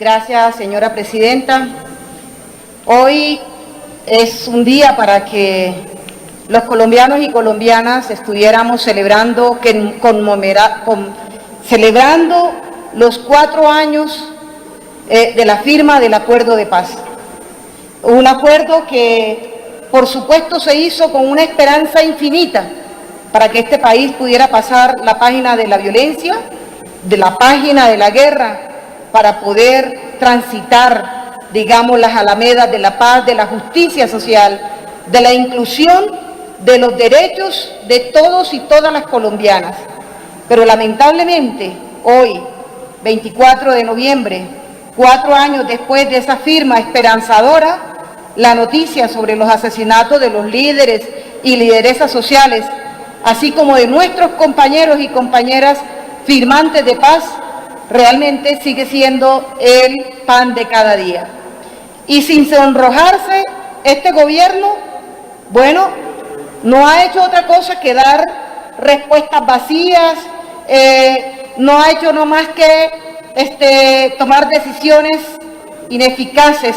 Gracias, señora presidenta. Hoy es un día para que los colombianos y colombianas estuviéramos celebrando los 4 años de la firma del acuerdo de paz. Un acuerdo que, por supuesto, se hizo con una esperanza infinita para que este país pudiera pasar la página de la violencia, de la página de la guerra, para poder transitar, digamos, las alamedas de la paz, de la justicia social, de la inclusión, de los derechos de todos y todas las colombianas. Pero lamentablemente, hoy, 24 de noviembre, 4 años después de esa firma esperanzadora, la noticia sobre los asesinatos de los líderes y lideresas sociales, así como de nuestros compañeros y compañeras firmantes de paz, realmente sigue siendo el pan de cada día. Y sin sonrojarse, este gobierno, bueno, no ha hecho otra cosa que dar respuestas vacías, no ha hecho no más que tomar decisiones ineficaces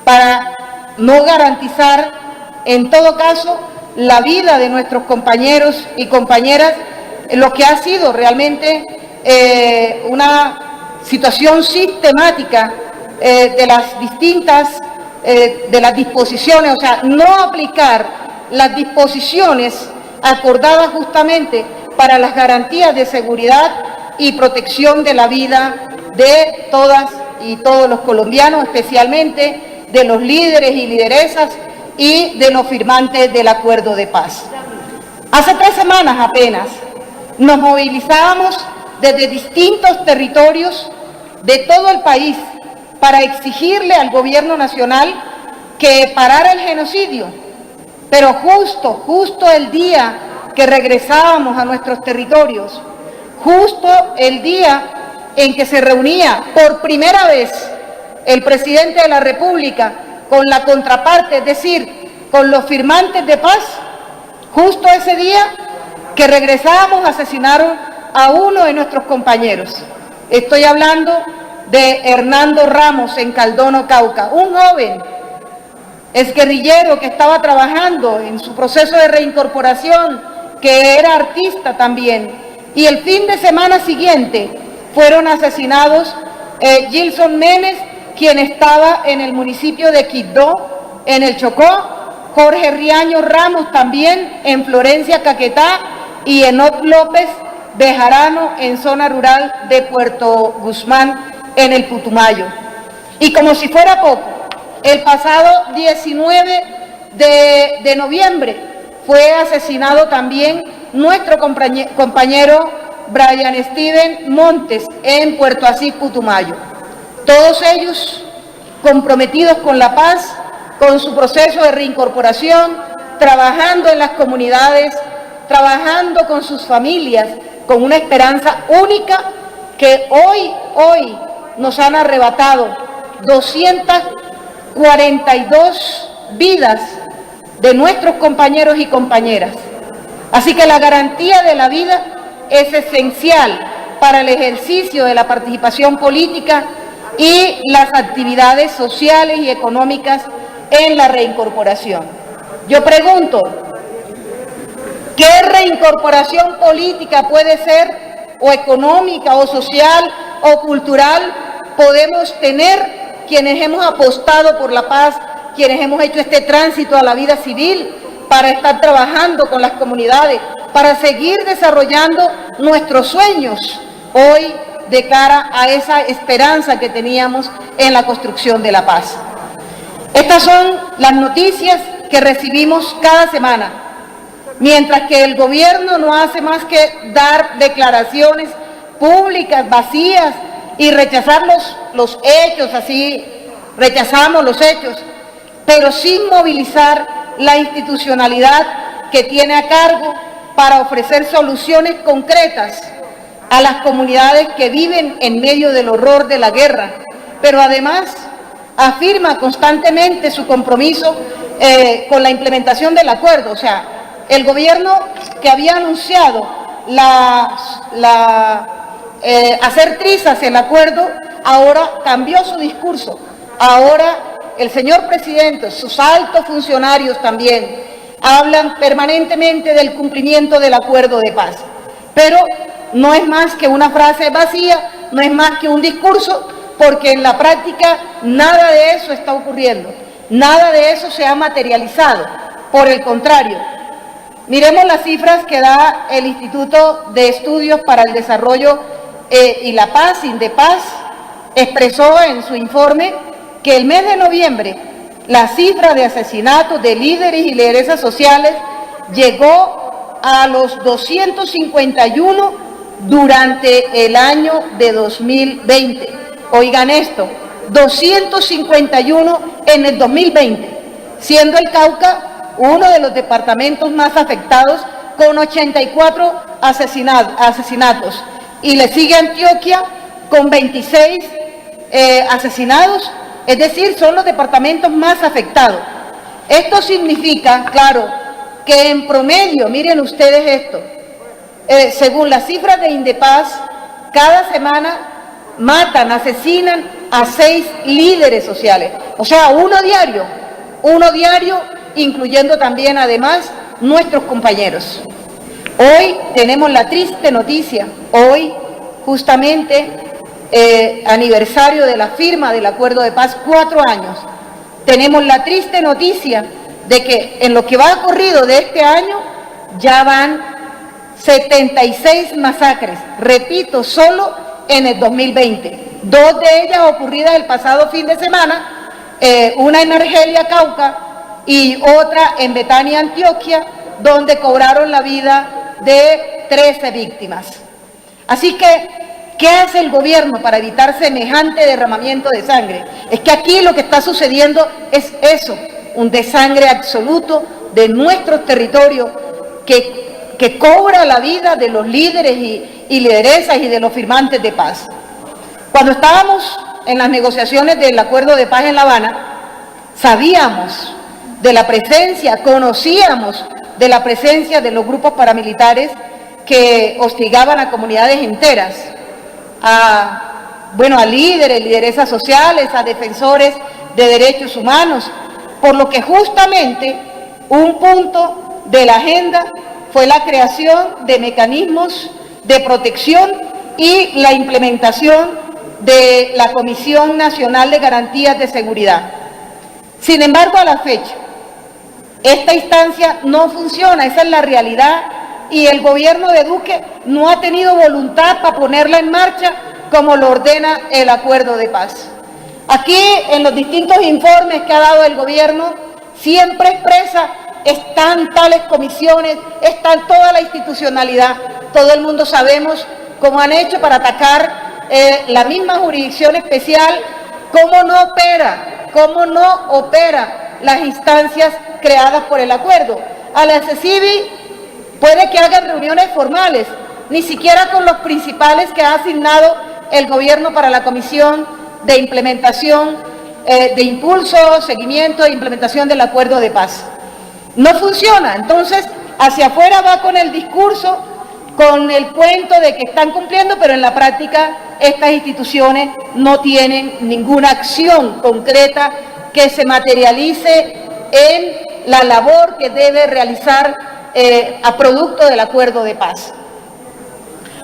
para no garantizar, en todo caso, la vida de nuestros compañeros y compañeras, lo que ha sido realmente una situación sistemática de las distintas de las disposiciones, o sea, no aplicar las disposiciones acordadas justamente para las garantías de seguridad y protección de la vida de todas y todos los colombianos, especialmente de los líderes y lideresas y de los firmantes del acuerdo de paz. Hace 3 semanas apenas nos movilizábamos desde distintos territorios de todo el país para exigirle al gobierno nacional que parara el genocidio, pero justo el día que regresábamos a nuestros territorios, justo el día en que se reunía por primera vez el presidente de la República con la contraparte, es decir, con los firmantes de paz, justo ese día que regresábamos asesinaron a uno de nuestros compañeros. Estoy hablando de Hernando Ramos en Caldono, Cauca, un joven exguerrillero que estaba trabajando en su proceso de reincorporación, que era artista también. Y el fin de semana siguiente fueron asesinados Gilson Menes, quien estaba en el municipio de Quibdó, en el Chocó, Jorge Riaño Ramos también en Florencia, Caquetá, y Enoc López Bejarano en zona rural de Puerto Guzmán, en el Putumayo. Y como si fuera poco, el pasado 19 de noviembre fue asesinado también nuestro compañero Brian Steven Montes en Puerto Asís, Putumayo. Todos ellos comprometidos con la paz, con su proceso de reincorporación, trabajando en las comunidades, trabajando con sus familias, con una esperanza única que hoy nos han arrebatado 242 vidas de nuestros compañeros y compañeras. Así que la garantía de la vida es esencial para el ejercicio de la participación política y las actividades sociales y económicas en la reincorporación. Yo pregunto, ¿qué reincorporación política puede ser, o económica, o social, o cultural, podemos tener quienes hemos apostado por la paz, quienes hemos hecho este tránsito a la vida civil para estar trabajando con las comunidades, para seguir desarrollando nuestros sueños hoy de cara a esa esperanza que teníamos en la construcción de la paz? Estas son las noticias que recibimos cada semana, mientras que el gobierno no hace más que dar declaraciones públicas vacías y rechazar los hechos, así rechazamos los hechos, pero sin movilizar la institucionalidad que tiene a cargo para ofrecer soluciones concretas a las comunidades que viven en medio del horror de la guerra, pero además afirma constantemente su compromiso con la implementación del acuerdo. O sea, el gobierno que había anunciado hacer trizas el acuerdo, ahora cambió su discurso. Ahora el señor presidente, sus altos funcionarios también, hablan permanentemente del cumplimiento del acuerdo de paz. Pero no es más que una frase vacía, no es más que un discurso, porque en la práctica nada de eso está ocurriendo, nada de eso se ha materializado. Por el contrario, miremos las cifras que da el Instituto de Estudios para el Desarrollo y la Paz, INDEPAZ, expresó en su informe que el mes de noviembre la cifra de asesinatos de líderes y lideresas sociales llegó a los 251 durante el año de 2020. Oigan esto, 251 en el 2020, siendo el Cauca uno de los departamentos más afectados con 84 asesinatos. Y le sigue Antioquia con 26 asesinados, es decir, son los departamentos más afectados. Esto significa, claro, que en promedio, miren ustedes esto, según las cifras de INDEPAZ, cada semana matan, asesinan a 6 líderes sociales, o sea, uno diario, incluyendo también además nuestros compañeros. Hoy tenemos la triste noticia, hoy justamente aniversario de la firma del acuerdo de paz, 4 años, tenemos la triste noticia de que en lo que va corrido de este año ya van 76 masacres, repito, solo en el 2020, 2 de ellas ocurridas el pasado fin de semana, una en Argelia, Cauca, y otra en Betania, Antioquia, donde cobraron la vida de 13 víctimas. Así que, ¿qué hace el gobierno para evitar semejante derramamiento de sangre? Es que aquí lo que está sucediendo es eso, un desangre absoluto de nuestros territorios que cobra la vida de los líderes y lideresas y de los firmantes de paz. Cuando estábamos en las negociaciones del acuerdo de paz en La Habana, sabíamos de la presencia, conocíamos de la presencia de los grupos paramilitares que hostigaban a comunidades enteras, a líderes, lideresas sociales, a defensores de derechos humanos, por lo que justamente un punto de la agenda fue la creación de mecanismos de protección y la implementación de la Comisión Nacional de Garantías de Seguridad. Sin embargo, a la fecha, esta instancia no funciona, esa es la realidad, y el gobierno de Duque no ha tenido voluntad para ponerla en marcha como lo ordena el acuerdo de paz. Aquí, en los distintos informes que ha dado el gobierno, siempre expresa, están tales comisiones, están toda la institucionalidad. Todo el mundo sabemos cómo han hecho para atacar la misma jurisdicción especial, cómo no opera las instancias creadas por el acuerdo. A la CECIBI puede que hagan reuniones formales, ni siquiera con los principales que ha asignado el gobierno para la comisión de implementación, de impulso, seguimiento e implementación del acuerdo de paz. No funciona, entonces hacia afuera va con el discurso, con el cuento de que están cumpliendo, pero en la práctica estas instituciones no tienen ninguna acción concreta que se materialice en la labor que debe realizar a producto del acuerdo de paz.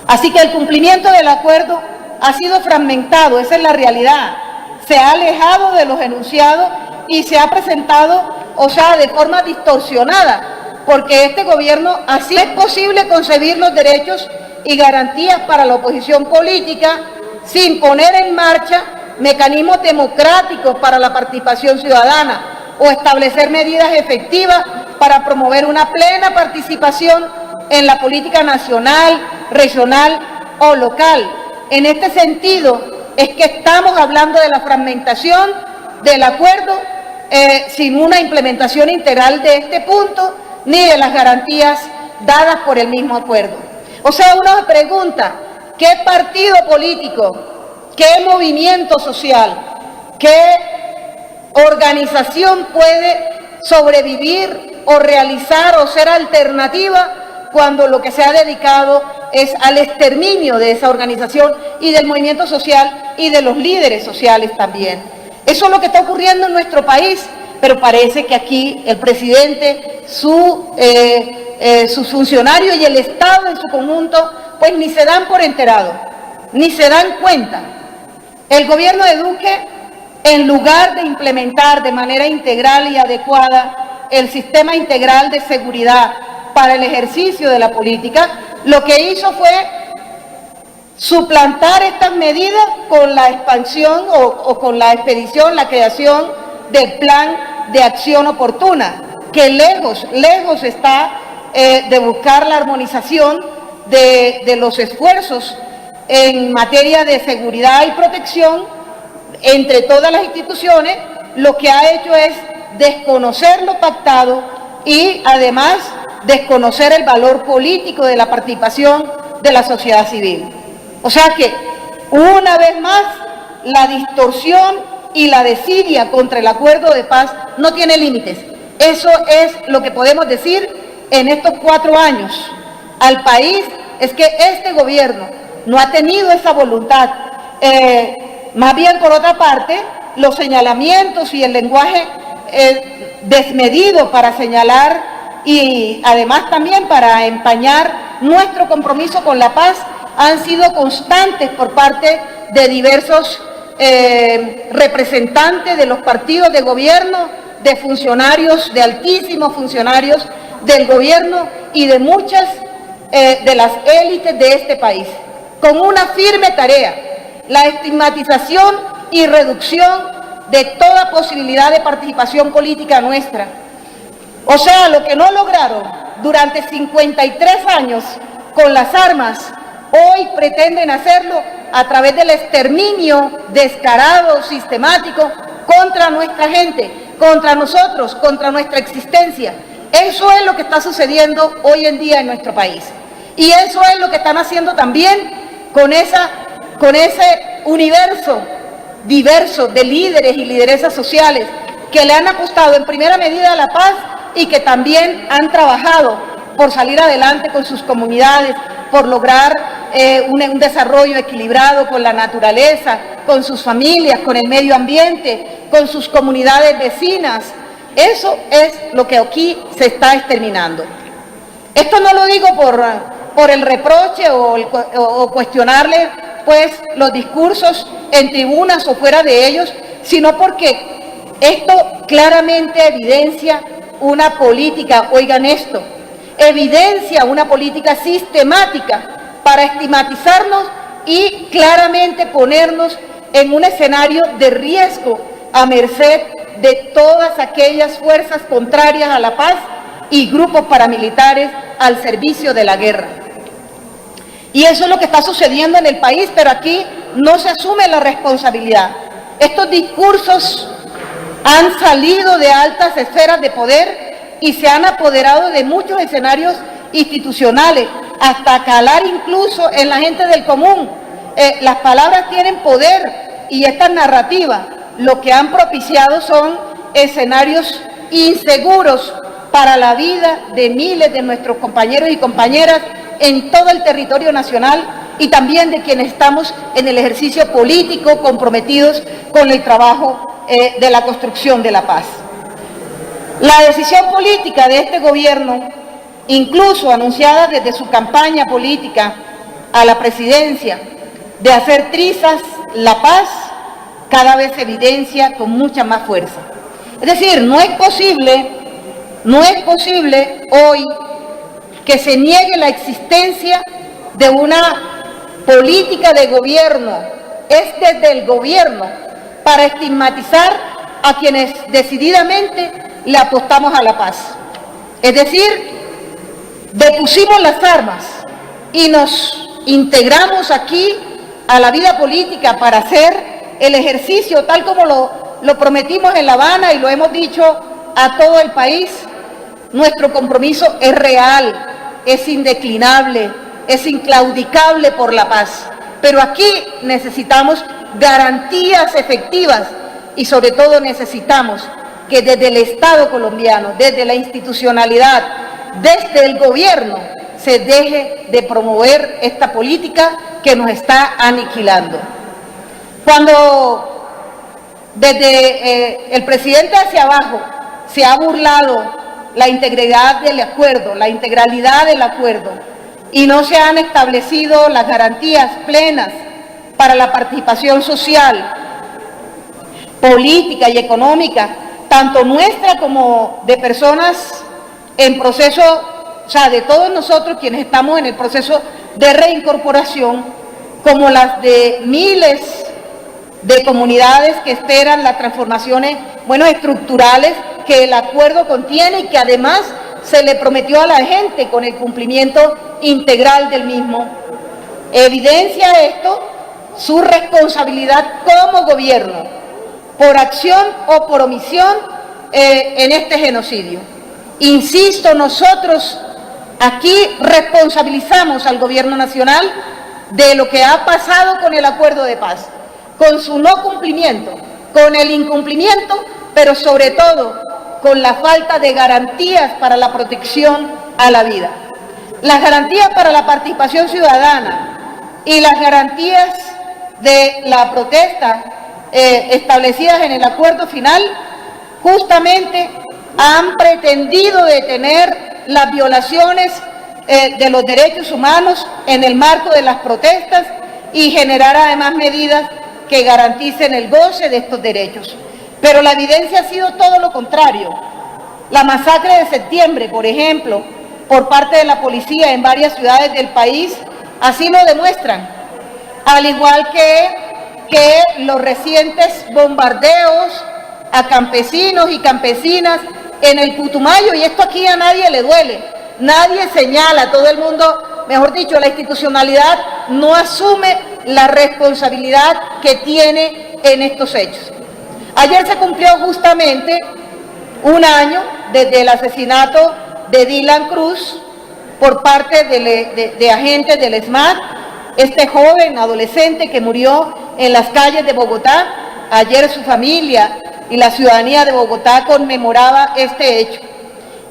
Así que el cumplimiento del acuerdo ha sido fragmentado, esa es la realidad. Se ha alejado de los enunciados y se ha presentado, de forma distorsionada, porque este gobierno, así es posible concebir los derechos y garantías para la oposición política sin poner en marcha mecanismos democráticos para la participación ciudadana o establecer medidas efectivas para promover una plena participación en la política nacional, regional o local. En este sentido es que estamos hablando de la fragmentación del acuerdo sin una implementación integral de este punto ni de las garantías dadas por el mismo acuerdo. O sea, uno se pregunta, ¿qué partido político, qué movimiento social, qué organización puede sobrevivir o realizar o ser alternativa cuando lo que se ha dedicado es al exterminio de esa organización y del movimiento social y de los líderes sociales también. Eso es lo que está ocurriendo en nuestro país, pero parece que aquí el presidente, sus funcionarios y el Estado en su conjunto, pues ni se dan por enterado, ni se dan cuenta. El gobierno de Duque, en lugar de implementar de manera integral y adecuada el sistema integral de seguridad para el ejercicio de la política, lo que hizo fue suplantar estas medidas con la expansión o con la expedición, la creación del plan de acción oportuna, que lejos está de buscar la armonización de los esfuerzos en materia de seguridad y protección entre todas las instituciones. Lo que ha hecho es desconocer lo pactado y además desconocer el valor político de la participación de la sociedad civil. O sea que, una vez más, la distorsión y la desidia contra el acuerdo de paz no tiene límites. Eso es lo que podemos decir en estos 4 años al país, es que este gobierno no ha tenido esa voluntad. Más bien, por otra parte, los señalamientos y el lenguaje desmedido para señalar y además también para empañar nuestro compromiso con la paz han sido constantes por parte de diversos representantes de los partidos de gobierno, de funcionarios, de altísimos funcionarios del gobierno y de muchas de las élites de este país, con una firme tarea: la estigmatización y reducción de toda posibilidad de participación política nuestra. O sea, lo que no lograron durante 53 años con las armas, hoy pretenden hacerlo a través del exterminio descarado, sistemático, contra nuestra gente, contra nosotros, contra nuestra existencia. Eso es lo que está sucediendo hoy en día en nuestro país. Y eso es lo que están haciendo también con ese universo diverso de líderes y lideresas sociales que le han apostado en primera medida a la paz y que también han trabajado por salir adelante con sus comunidades, por lograr un desarrollo equilibrado con la naturaleza, con sus familias, con el medio ambiente, con sus comunidades vecinas. Eso es lo que aquí se está exterminando. Esto no lo digo por el reproche o cuestionarle pues los discursos en tribunas o fuera de ellos, sino porque esto claramente evidencia una política, oigan esto, evidencia una política sistemática para estigmatizarnos y claramente ponernos en un escenario de riesgo a merced de todas aquellas fuerzas contrarias a la paz y grupos paramilitares al servicio de la guerra. Y eso es lo que está sucediendo en el país, pero aquí no se asume la responsabilidad. Estos discursos han salido de altas esferas de poder y se han apoderado de muchos escenarios institucionales, hasta calar incluso en la gente del común. Las palabras tienen poder y estas narrativas lo que han propiciado son escenarios inseguros para la vida de miles de nuestros compañeros y compañeras en todo el territorio nacional y también de quienes estamos en el ejercicio político comprometidos con el trabajo de la construcción de la paz. La decisión política de este gobierno, incluso anunciada desde su campaña política a la presidencia, de hacer trizas la paz, cada vez se evidencia con mucha más fuerza. Es decir, no es posible hoy que se niegue la existencia de una política de gobierno, es desde el gobierno, para estigmatizar a quienes decididamente le apostamos a la paz. Es decir, depusimos las armas y nos integramos aquí a la vida política para hacer el ejercicio tal como lo prometimos en La Habana y lo hemos dicho a todo el país. Nuestro compromiso es real, es indeclinable, es inclaudicable por la paz. Pero aquí necesitamos garantías efectivas y sobre todo necesitamos que desde el Estado colombiano, desde la institucionalidad, desde el gobierno, se deje de promover esta política que nos está aniquilando. Cuando desde el presidente hacia abajo se ha burlado la integridad del acuerdo, la integralidad del acuerdo, y no se han establecido las garantías plenas para la participación social, política y económica, tanto nuestra como de personas en proceso, o sea, de todos nosotros quienes estamos en el proceso de reincorporación, como las de miles de comunidades que esperan las transformaciones, estructurales que el acuerdo contiene y que además se le prometió a la gente con el cumplimiento integral del mismo. Evidencia esto su responsabilidad como gobierno, por acción o por omisión en este genocidio. Insisto, nosotros aquí responsabilizamos al gobierno nacional de lo que ha pasado con el acuerdo de paz, con su no cumplimiento, con el incumplimiento, pero sobre todo con la falta de garantías para la protección a la vida. Las garantías para la participación ciudadana y las garantías de la protesta establecidas en el acuerdo final justamente han pretendido detener las violaciones de los derechos humanos en el marco de las protestas y generar además medidas que garanticen el goce de estos derechos. Pero la evidencia ha sido todo lo contrario. La masacre de septiembre, por ejemplo, por parte de la policía en varias ciudades del país, así lo demuestran, al igual que los recientes bombardeos a campesinos y campesinas en el Putumayo, y esto aquí a nadie le duele, nadie señala, todo el mundo, mejor dicho, la institucionalidad no asume la responsabilidad que tiene en estos hechos. Ayer se cumplió justamente un año desde el asesinato de Dylan Cruz por parte de agentes del ESMAD, este joven adolescente que murió en las calles de Bogotá. Ayer su familia y la ciudadanía de Bogotá conmemoraba este hecho.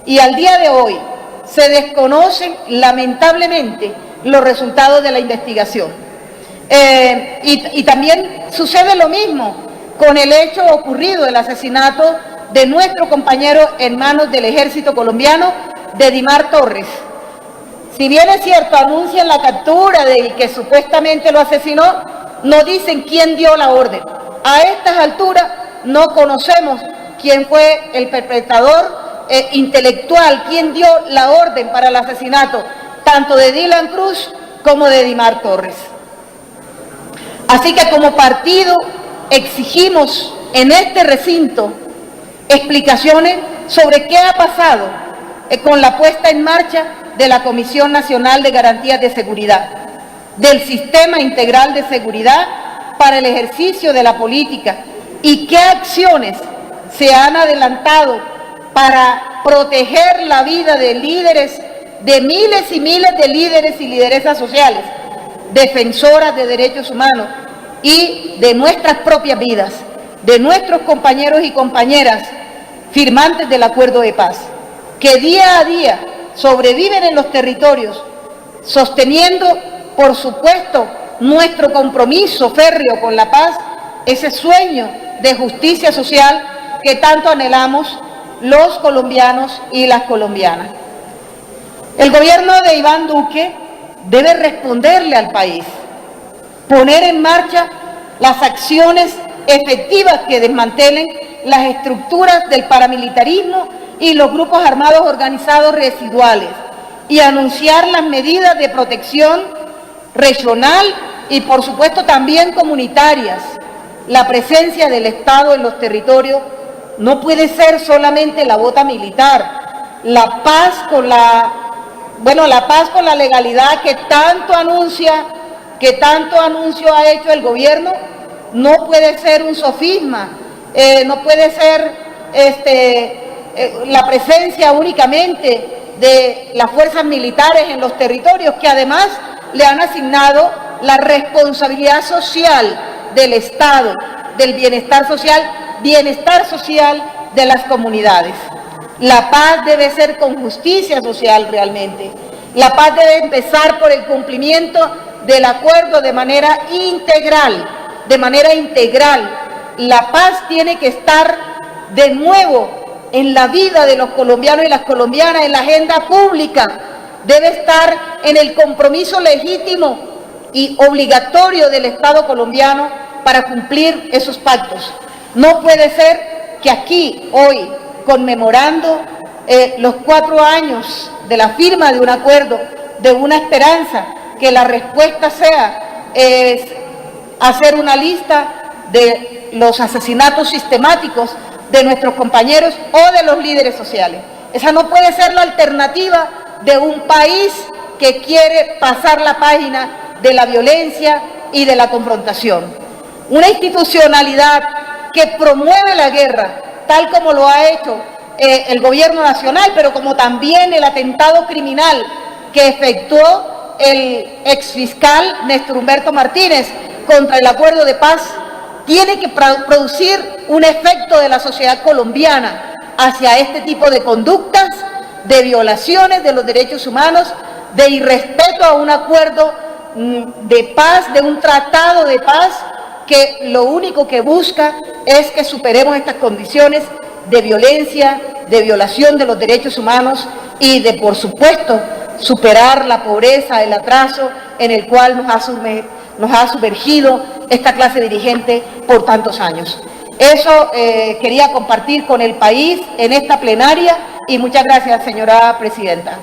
Y al día de hoy se desconocen lamentablemente los resultados de la investigación. Y también sucede lo mismo con el hecho ocurrido, el asesinato de nuestro compañero en manos del ejército colombiano, de Dimar Torres. Si bien es cierto, anuncian la captura del que supuestamente lo asesinó, no dicen quién dio la orden. A estas alturas no conocemos quién fue el perpetrador intelectual, quién dio la orden para el asesinato tanto de Dylan Cruz como de Dimar Torres. Así que como partido exigimos en este recinto explicaciones sobre qué ha pasado con la puesta en marcha de la Comisión Nacional de Garantías de Seguridad, del Sistema Integral de Seguridad para el ejercicio de la política, y qué acciones se han adelantado para proteger la vida de líderes, de miles y miles de líderes y lideresas sociales, defensoras de derechos humanos y de nuestras propias vidas, de nuestros compañeros y compañeras firmantes del acuerdo de paz, que día a día sobreviven en los territorios, sosteniendo, por supuesto, nuestro compromiso férreo con la paz, ese sueño de justicia social que tanto anhelamos los colombianos y las colombianas. El gobierno de Iván Duque debe responderle al país, poner en marcha las acciones efectivas que desmantelen las estructuras del paramilitarismo y los grupos armados organizados residuales, y anunciar las medidas de protección regional y por supuesto también comunitarias. La presencia del Estado en los territorios no puede ser solamente la bota militar. La paz con la legalidad que tanto anuncio ha hecho el gobierno, no puede ser un sofisma, no puede ser la presencia únicamente de las fuerzas militares en los territorios, que además le han asignado la responsabilidad social del Estado, del bienestar social de las comunidades. La paz debe ser con justicia social realmente. La paz debe empezar por el cumplimiento del acuerdo de manera integral, La paz tiene que estar de nuevo en la vida de los colombianos y las colombianas, en la agenda pública. Debe estar en el compromiso legítimo y obligatorio del Estado colombiano para cumplir esos pactos. No puede ser que aquí, hoy, conmemorando los 4 años de la firma de un acuerdo, de una esperanza, que la respuesta sea hacer una lista de los asesinatos sistemáticos de nuestros compañeros o de los líderes sociales. Esa no puede ser la alternativa de un país que quiere pasar la página de la violencia y de la confrontación. Una institucionalidad que promueve la guerra, tal como lo ha hecho el gobierno nacional, pero como también el atentado criminal que efectuó el exfiscal Néstor Humberto Martínez contra el acuerdo de paz, tiene que producir un efecto de la sociedad colombiana hacia este tipo de conductas, de violaciones de los derechos humanos, de irrespeto a un acuerdo de paz, de un tratado de paz, que lo único que busca es que superemos estas condiciones de violencia, de violación de los derechos humanos y de, por supuesto, superar la pobreza, el atraso en el cual nos ha sumergido esta clase dirigente por tantos años. Eso quería compartir con el país en esta plenaria y muchas gracias, señora presidenta.